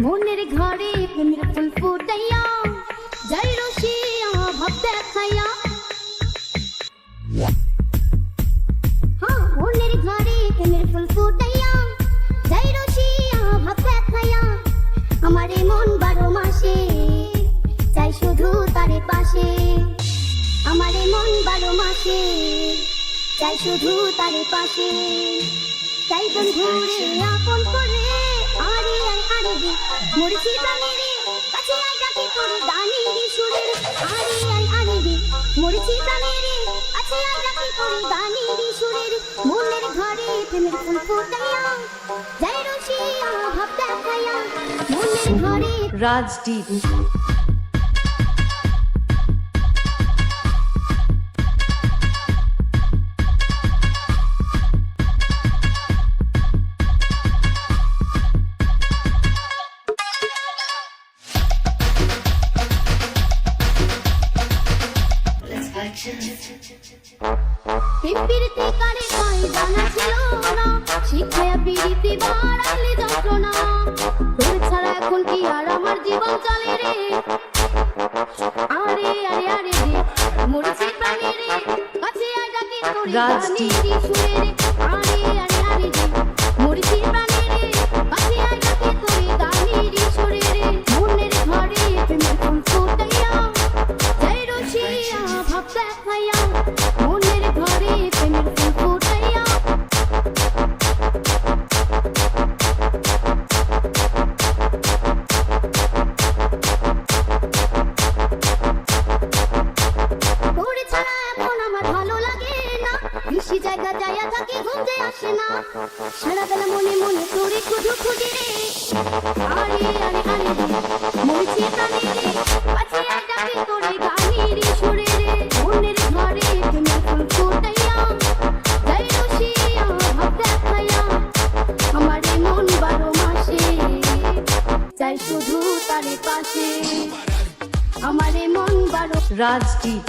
মনের ঘরে প্রেমের ফুল ফুটাইয়া যাই রসিয়া ভাব দেখাইয়া। মনের ঘরে প্রেমের ফুল ফুটাইয়া যাই রসিয়া ভাব দেখাইয়া। আমার মন 12 মাসে চাই শুধু তারে পাশে। আমার মন 12 মাসে চাই শুধু তারে পাশে। চাই বন্ধুরে আপন করে আরে আরে রে মরছি প্রাণে রে কাছে আই ডাকে তোর গানে রে সুরে আরে আরে রে মরছি প্রাণে রে কাছে আই ডাকে তোর গানে রে সুরে। মনের ঘরে প্রেমের ফুল ফুটাইয়া যাই রসিয়া ভাব দেখাইয়া। মনের ঘরে রাজদীপ পিপিরতে কারে কই জানা ছিল না শিখায়া পিরিতি বাড়াইলে যন্ত্রণা। তোর ছাড়া এখন কি আর আমার জীবন চলে রে আরে আরে আরে রে মরছি প্রাণে রে কাছে আই ডাকে তোর গানে রে সুরে রে আরে আরে আরে রে মরছি প্রাণে রে কাছে আই ডাকে তোর গানে রে সুরে রে। মনের ঘরে প্রেমের ফুল ফুটাইয়া যাই রসিয়া ভাব দেখাইয়া। মনের ঘরে প্রেমের ফুল ফুটাইয়া তোর ছাড়া এখন আমার ভালো লাগে না। বেশি জায়গা যাইয়া থাকি ঘুমতে আসে না। সারাবেলা মনে মনে তোরে শুধু খুঁজি রে আরে আরে আরে রে মরছি প্রাণে রে কাছে আই ডাকে তোরে গানে রে সুরে রে। মনের ঘরে প্রেমের ফুল ফুটাইয়া যাই রসিয়া ভাব দেখাইয়া। আমার মন 12 মাসে চাই শুধু তারে পাশে। আমার মন 12 রাজদীপ